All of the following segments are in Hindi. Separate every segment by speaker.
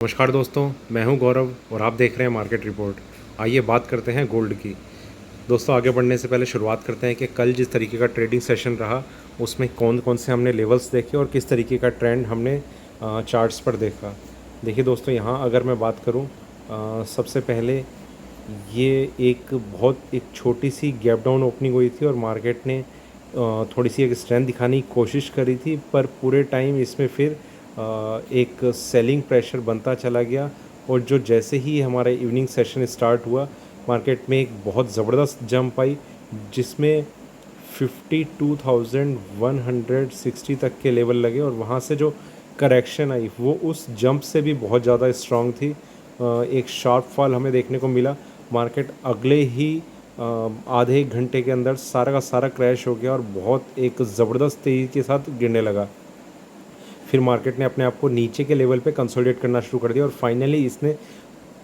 Speaker 1: नमस्कार दोस्तों, मैं हूं गौरव और आप देख रहे हैं मार्केट रिपोर्ट। आइए बात करते हैं गोल्ड की। दोस्तों, आगे बढ़ने से पहले शुरुआत करते हैं कि कल जिस तरीके का ट्रेडिंग सेशन रहा उसमें कौन कौन से हमने लेवल्स देखे और किस तरीके का ट्रेंड हमने चार्ट्स पर देखा। देखिए दोस्तों, यहाँ अगर मैं बात करूँ, सबसे पहले ये एक छोटी सी गैप डाउन ओपनिंग हुई थी और मार्केट ने थोड़ी सी एक स्ट्रेंथ दिखाने की कोशिश करी थी, पर पूरे टाइम इसमें फिर एक सेलिंग प्रेशर बनता चला गया। और जो जैसे ही हमारा इवनिंग सेशन स्टार्ट हुआ, मार्केट में एक बहुत ज़बरदस्त जंप आई जिसमें 52,160 तक के लेवल लगे और वहाँ से जो करेक्शन आई वो उस जंप से भी बहुत ज़्यादा स्ट्रॉन्ग थी। एक शार्प फॉल हमें देखने को मिला। मार्केट अगले ही आधे एक घंटे के अंदर सारा का सारा क्रैश हो गया और बहुत एक ज़बरदस्त तेज़ी के साथ गिरने लगा। फिर मार्केट ने अपने आप को नीचे के लेवल पे कंसोलिडेट करना शुरू कर दिया और फाइनली इसने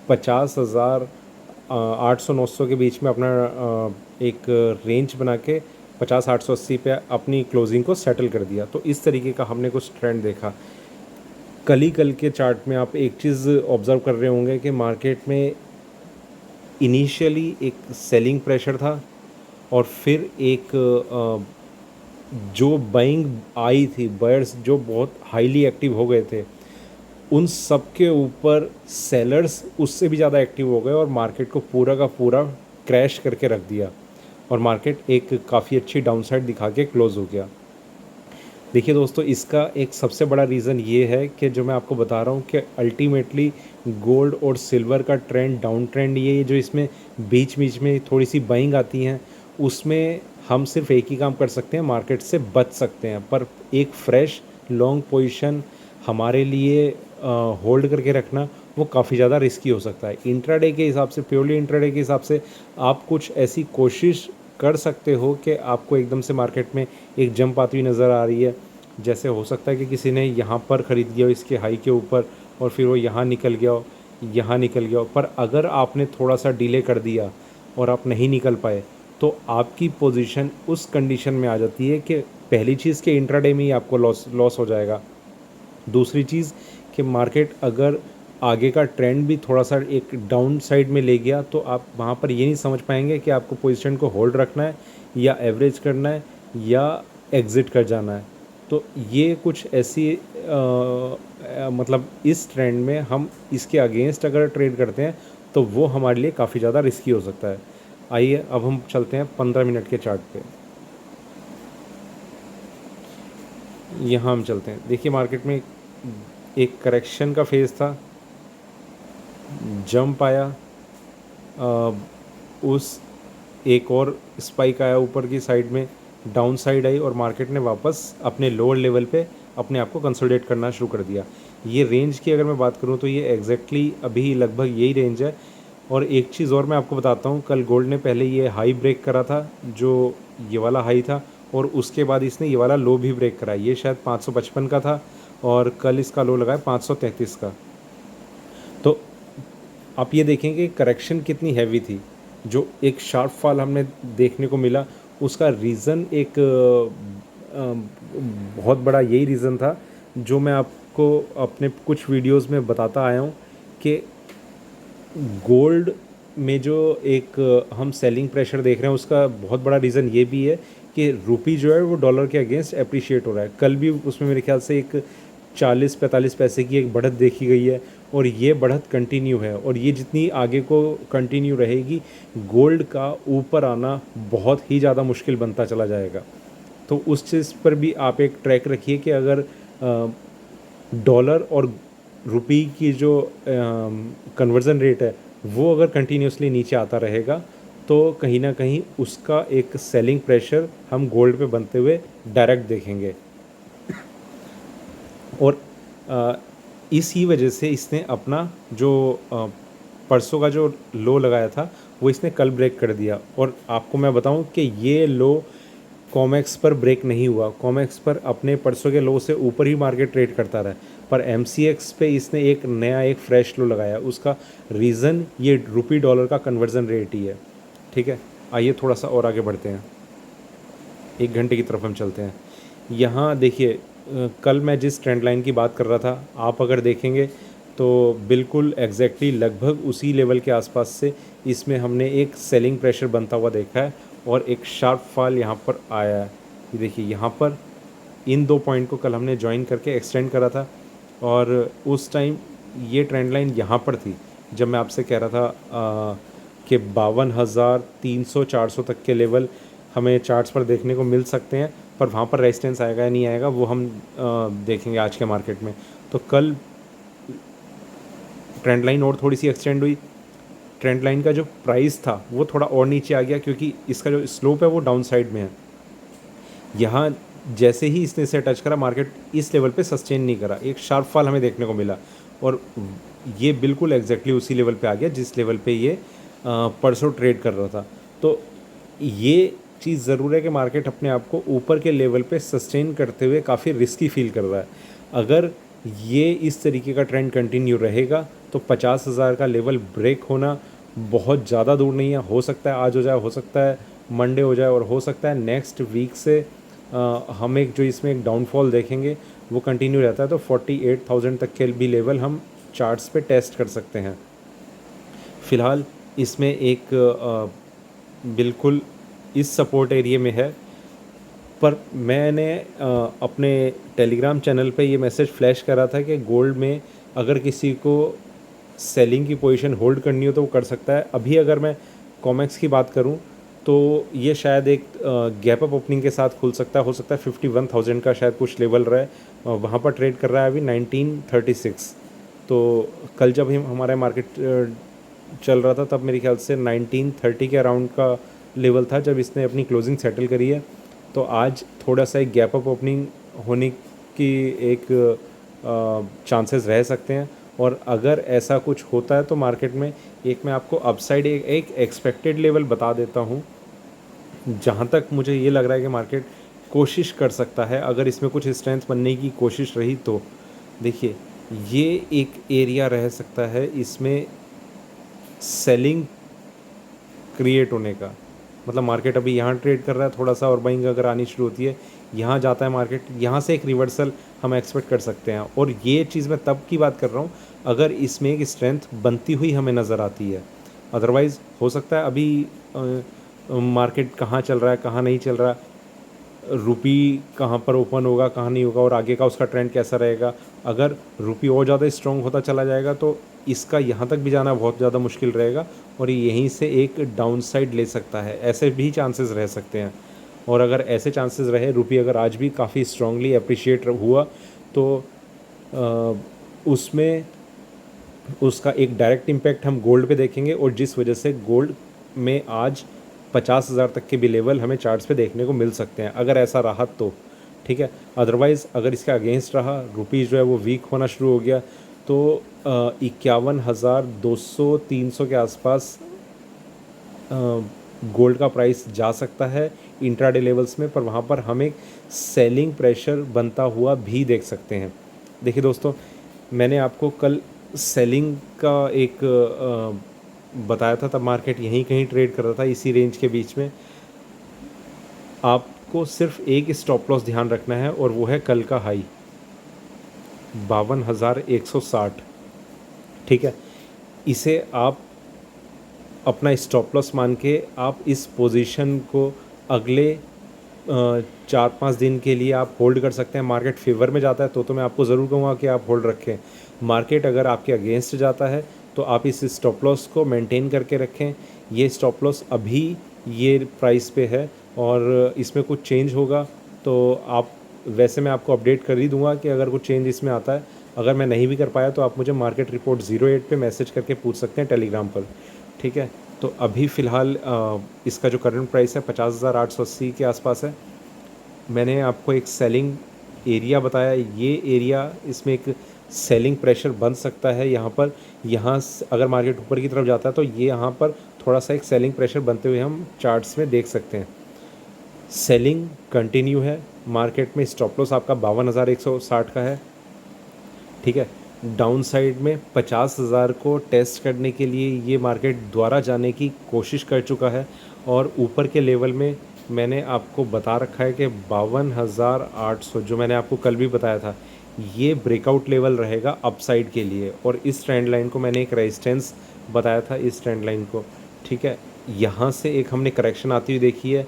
Speaker 1: 50,800-900 के बीच में अपना एक रेंज बना के 50,880 पे अपनी क्लोजिंग को सेटल कर दिया। तो इस तरीके का हमने कुछ ट्रेंड देखा। कल के चार्ट में आप एक चीज़ ऑब्ज़र्व कर रहे होंगे कि मार्केट में इनिशियली एक सेलिंग प्रेशर था और फिर एक जो बाइंग आई थी, बायर्स जो बहुत हाईली एक्टिव हो गए थे, उन सब के ऊपर सेलर्स उससे भी ज़्यादा एक्टिव हो गए और मार्केट को पूरा का पूरा क्रैश करके रख दिया और मार्केट एक काफ़ी अच्छी डाउनसाइड दिखा के क्लोज़ हो गया। देखिए दोस्तों, इसका एक सबसे बड़ा रीज़न ये है कि जो मैं आपको बता रहा हूँ कि अल्टीमेटली गोल्ड और सिल्वर का ट्रेंड डाउन ट्रेंड ये जो इसमें बीच बीच में थोड़ी सी बाइंग आती हैं, उसमें हम सिर्फ एक ही काम कर सकते हैं, मार्केट से बच सकते हैं। पर एक फ्रेश लॉन्ग पोजीशन हमारे लिए होल्ड करके रखना वो काफ़ी ज़्यादा रिस्की हो सकता है। इंट्राडे के हिसाब से, प्योरली इंट्राडे के हिसाब से आप कुछ ऐसी कोशिश कर सकते हो कि आपको एकदम से मार्केट में एक जंप आती हुई नज़र आ रही है। जैसे हो सकता है कि किसी ने यहाँ पर ख़रीद लिया हो इसके हाई के ऊपर और फिर वो यहाँ निकल गया हो, यहाँ निकल गया हो। पर अगर आपने थोड़ा सा डिले कर दिया और आप नहीं निकल पाए तो आपकी पोजीशन उस कंडीशन में आ जाती है कि पहली चीज़ के इंट्राडे में ही आपको लॉस हो जाएगा। दूसरी चीज़ कि मार्केट अगर आगे का ट्रेंड भी थोड़ा सा एक डाउन साइड में ले गया तो आप वहाँ पर ये नहीं समझ पाएंगे कि आपको पोजीशन को होल्ड रखना है या एवरेज करना है या एग्ज़िट कर जाना है। तो ये कुछ ऐसी मतलब इस ट्रेंड में हम इसके अगेंस्ट अगर ट्रेड करते हैं तो वो हमारे लिए काफ़ी ज़्यादा रिस्की हो सकता है। आइए अब हम चलते हैं 15 मिनट के चार्ट पे। यहाँ हम चलते हैं। देखिए, मार्केट में एक करेक्शन का फेज़ था, जंप आया, उस एक और स्पाइक आया ऊपर की साइड में, डाउन साइड आई और मार्केट ने वापस अपने लोअर लेवल पे अपने आप को कंसोलिडेट करना शुरू कर दिया। ये रेंज की अगर मैं बात करूँ तो ये एग्जैक्टली अभी लगभग यही रेंज है। और एक चीज़ और मैं आपको बताता हूँ, कल गोल्ड ने पहले ये हाई ब्रेक करा था, जो ये वाला हाई था, और उसके बाद इसने ये वाला लो भी ब्रेक करा। ये शायद 555 का था और कल इसका लो लगा है 533 का। तो आप ये देखेंगे करेक्शन कितनी हैवी थी। जो एक शार्प फॉल हमने देखने को मिला उसका रीज़न एक बहुत बड़ा यही रीज़न था जो मैं आपको अपने कुछ वीडियोस में बताता आया हूँ कि गोल्ड में जो एक हम सेलिंग प्रेशर देख रहे हैं उसका बहुत बड़ा रीज़न ये भी है कि रुपी जो है वो डॉलर के अगेंस्ट अप्रिशिएट हो रहा है। कल भी उसमें मेरे ख्याल से एक 40-45 पैसे की एक बढ़त देखी गई है और ये बढ़त कंटिन्यू है और ये जितनी आगे को कंटिन्यू रहेगी, गोल्ड का ऊपर आना बहुत ही ज़्यादा मुश्किल बनता चला जाएगा। तो उस चीज़ पर भी आप एक ट्रैक रखिए कि अगर डॉलर और रुपी की जो कन्वर्ज़न रेट है वो अगर कंटिन्यूसली नीचे आता रहेगा तो कहीं ना कहीं उसका एक सेलिंग प्रेशर हम गोल्ड पे बनते हुए डायरेक्ट देखेंगे। और इसी वजह से इसने अपना जो परसों का जो लो लगाया था वो इसने कल ब्रेक कर दिया। और आपको मैं बताऊं कि ये लो कॉमेक्स पर ब्रेक नहीं हुआ। कॉमेक्स पर अपने परसों के लो से ऊपर ही मार्केट ट्रेड करता रहा, पर एमसीएक्स पे इसने एक नया एक फ्रेश लो लगाया। उसका रीज़न ये रुपी डॉलर का कन्वर्ज़न रेट ही है। ठीक है, आइए थोड़ा सा और आगे बढ़ते हैं, एक घंटे की तरफ हम चलते हैं। यहाँ देखिए, कल मैं जिस ट्रेंड लाइन की बात कर रहा था, आप अगर देखेंगे तो बिल्कुल एग्जैक्टली लगभग उसी लेवल के आसपास से इसमें हमने एक सेलिंग प्रेशर बनता हुआ देखा है और एक शार्प फॉल यहाँ पर आया है। ये देखिए यहाँ पर इन 2 पॉइंट को कल हमने ज्वाइन करके एक्सटेंड करा था और उस टाइम ये ट्रेंड लाइन यहाँ पर थी जब मैं आपसे कह रहा था कि 52,300-400 तक के लेवल हमें चार्ट्स पर देखने को मिल सकते हैं, पर वहाँ पर रेजिस्टेंस आएगा या नहीं आएगा वो हम देखेंगे आज के मार्केट में। तो कल ट्रेंड लाइन और थोड़ी सी एक्सटेंड हुई, ट्रेंड लाइन का जो प्राइस था वो थोड़ा और नीचे आ गया क्योंकि इसका जो स्लोप है वो डाउन साइड में है। यहाँ जैसे ही इसने इसे टच करा मार्केट इस लेवल पे सस्टेन नहीं करा, एक शार्प फॉल हमें देखने को मिला और ये बिल्कुल एग्जैक्टली उसी लेवल पे आ गया जिस लेवल पे ये परसों ट्रेड कर रहा था। तो ये चीज़ ज़रूर है कि मार्केट अपने आप को ऊपर के लेवल पे सस्टेन करते हुए काफ़ी रिस्की फील कर रहा है। अगर ये इस तरीके का ट्रेंड कंटिन्यू रहेगा तो 50,000 का लेवल ब्रेक होना बहुत ज़्यादा दूर नहीं है। हो सकता है आज हो जाए, हो सकता है मंडे हो जाए और हो सकता है नेक्स्ट वीक से हम एक जो इसमें एक डाउनफॉल देखेंगे वो कंटिन्यू रहता है तो 48,000 तक के भी लेवल हम चार्ट्स पे टेस्ट कर सकते हैं। फ़िलहाल इसमें एक बिल्कुल इस सपोर्ट एरिया में है, पर मैंने अपने टेलीग्राम चैनल पे ये मैसेज फ्लैश करा था कि गोल्ड में अगर किसी को सेलिंग की पोजीशन होल्ड करनी हो तो वो कर सकता है। अभी अगर मैं कॉमेक्स की बात करूं तो ये शायद एक गैप अप ओपनिंग के साथ खुल सकता है, हो सकता है 51,000 का शायद कुछ लेवल रहा है, वहाँ पर ट्रेड कर रहा है अभी 1936। तो कल जब हमारा मार्केट चल रहा था तब मेरे ख्याल से 1930 के अराउंड का लेवल था जब इसने अपनी क्लोजिंग सेटल करी है। तो आज थोड़ा सा एक गैप अप ओपनिंग होने की एक चांसेस रह सकते हैं और अगर ऐसा कुछ होता है तो मार्केट में एक मैं आपको अपसाइड एक एक्सपेक्टेड लेवल बता देता हूँ जहाँ तक मुझे ये लग रहा है कि मार्केट कोशिश कर सकता है अगर इसमें कुछ स्ट्रेंथ बनने की कोशिश रही तो। देखिए ये एक एरिया रह सकता है इसमें सेलिंग क्रिएट होने का, मतलब मार्केट अभी यहाँ ट्रेड कर रहा है, थोड़ा सा और बाइंग अगर आनी शुरू होती है यहाँ जाता है मार्केट, यहाँ से एक रिवर्सल हम एक्सपेक्ट कर सकते हैं। और ये चीज़ मैं तब की बात कर रहा हूँ अगर इसमें एक स्ट्रेंथ बनती हुई हमें नज़र आती है। अदरवाइज़ हो सकता है अभी मार्केट कहाँ चल रहा है कहाँ नहीं चल रहा, रुपी कहाँ पर ओपन होगा कहाँ नहीं होगा और आगे का उसका ट्रेंड कैसा रहेगा। अगर रुपी और ज़्यादा स्ट्रॉन्ग होता चला जाएगा तो इसका यहाँ तक भी जाना बहुत ज़्यादा मुश्किल रहेगा और यहीं से एक डाउन साइड ले सकता है, ऐसे भी चांसेस रह सकते हैं। और अगर ऐसे चांसेस रहे, रुपी अगर आज भी काफ़ी स्ट्रांगली अप्रिशिएट हुआ तो उसमें उसका एक डायरेक्ट इम्पैक्ट हम गोल्ड पे देखेंगे और जिस वजह से गोल्ड में आज 50,000 तक के भी लेवल हमें चार्ट्स पे देखने को मिल सकते हैं अगर ऐसा रहा तो, ठीक है। अदरवाइज़ अगर इसके अगेंस्ट रहा, रुपीज़ जो है वो वीक होना शुरू हो गया तो 51,200-300 के आसपास गोल्ड का प्राइस जा सकता है इंट्राडे लेवल्स में, पर वहाँ पर हम एक सेलिंग प्रेशर बनता हुआ भी देख सकते हैं। देखिए दोस्तों, मैंने आपको कल सेलिंग का एक बताया था, तब मार्केट यहीं कहीं ट्रेड कर रहा था इसी रेंज के बीच में। आपको सिर्फ एक स्टॉप लॉस ध्यान रखना है और वो है कल का हाई 52,160, ठीक है। इसे आप अपना स्टॉप लॉस मान के आप इस पोजीशन को अगले 4-5 दिन के लिए आप होल्ड कर सकते हैं। मार्केट फेवर में जाता है तो मैं आपको ज़रूर कहूँगा कि आप होल्ड रखें। मार्केट अगर आपके अगेंस्ट जाता है तो आप इस स्टॉप लॉस को मेंटेन करके रखें। ये स्टॉप लॉस अभी ये प्राइस पे है और इसमें कुछ चेंज होगा तो आप, वैसे मैं आपको अपडेट कर ही दूंगा कि अगर कुछ चेंज इसमें आता है। अगर मैं नहीं भी कर पाया तो आप मुझे मार्केट रिपोर्ट 08 पे मैसेज करके पूछ सकते हैं टेलीग्राम पर, ठीक है। तो अभी फ़िलहाल इसका जो करंट प्राइस है 50,880 के आसपास है। मैंने आपको एक सेलिंग एरिया बताया, ये एरिया इसमें एक सेलिंग प्रेशर बन सकता है। यहाँ पर अगर मार्केट ऊपर की तरफ जाता है तो ये यहाँ पर थोड़ा सा एक सेलिंग प्रेशर बनते हुए हम चार्ट्स में देख सकते हैं। सेलिंग कंटिन्यू है मार्केट में। स्टॉप लॉस आपका 52,160 का है, ठीक है। डाउन साइड में 50,000 को टेस्ट करने के लिए ये मार्केट द्वारा जाने की कोशिश कर चुका है और ऊपर के लेवल में मैंने आपको बता रखा है कि 52,800 जो मैंने आपको कल भी बताया था, ये ब्रेकआउट लेवल रहेगा अपसाइड के लिए, और इस ट्रेंड लाइन को मैंने एक रेजिस्टेंस बताया था, इस ट्रेंड लाइन को, ठीक है। यहाँ से एक हमने करेक्शन आती हुई देखी है,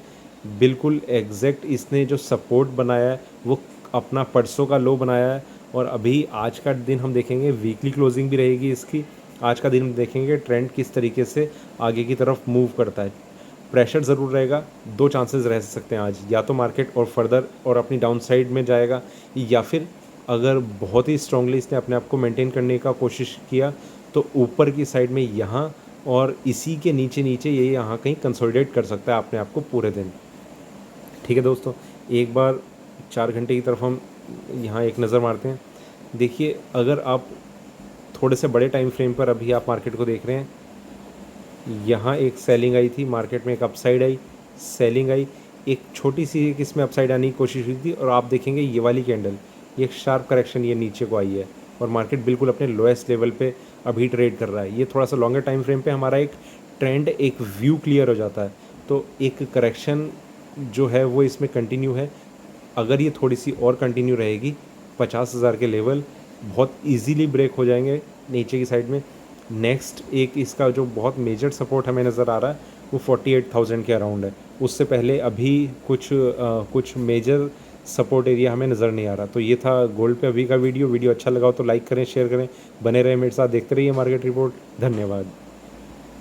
Speaker 1: बिल्कुल एग्जैक्ट इसने जो सपोर्ट बनाया है वो अपना परसों का लो बनाया है, और अभी आज का दिन हम देखेंगे, वीकली क्लोजिंग भी रहेगी इसकी। आज का दिन हम देखेंगे ट्रेंड किस तरीके से आगे की तरफ मूव करता है। प्रेशर ज़रूर रहेगा, दो चांसेस रह सकते हैं आज, या तो मार्केट और फर्दर और अपनी डाउन साइड में जाएगा, या फिर अगर बहुत ही स्ट्रांगली इसने अपने आप को मेंटेन करने का कोशिश किया तो ऊपर की साइड में यहाँ और इसी के नीचे नीचे ये यहाँ कहीं कंसोलिडेट कर सकता है अपने आप को पूरे दिन। ठीक है दोस्तों, एक बार 4 घंटे की तरफ हम यहाँ एक नज़र मारते हैं। देखिए, अगर आप थोड़े से बड़े टाइम फ्रेम पर अभी आप मार्केट को देख रहे हैं, यहाँ एक सेलिंग आई थी मार्केट में, एक अपसाइड आई, सेलिंग आई, एक छोटी सी एक इसमें अपसाइड आने की कोशिश हुई थी, और आप देखेंगे ये वाली कैंडल, ये एक शार्प करेक्शन ये नीचे को आई है, और मार्केट बिल्कुल अपने लोएस्ट लेवल पे अभी ट्रेड कर रहा है। ये थोड़ा सा लॉन्गर टाइम फ्रेम पे हमारा एक ट्रेंड, एक व्यू क्लियर हो जाता है, तो एक करेक्शन जो है वो इसमें कंटिन्यू है। अगर ये थोड़ी सी और कंटिन्यू रहेगी, 50,000 के लेवल बहुत इजीली ब्रेक हो जाएंगे नीचे की साइड में। नेक्स्ट एक इसका जो बहुत मेजर सपोर्ट हमें नज़र आ रहा है वो 48,000 के अराउंड है। उससे पहले अभी कुछ मेजर सपोर्ट एरिया हमें नज़र नहीं आ रहा। तो ये था गोल्ड पे अभी का वीडियो अच्छा लगा हो तो लाइक करें, शेयर करें, बने रहें मेरे साथ, देखते रहिए मार्केट रिपोर्ट। धन्यवाद।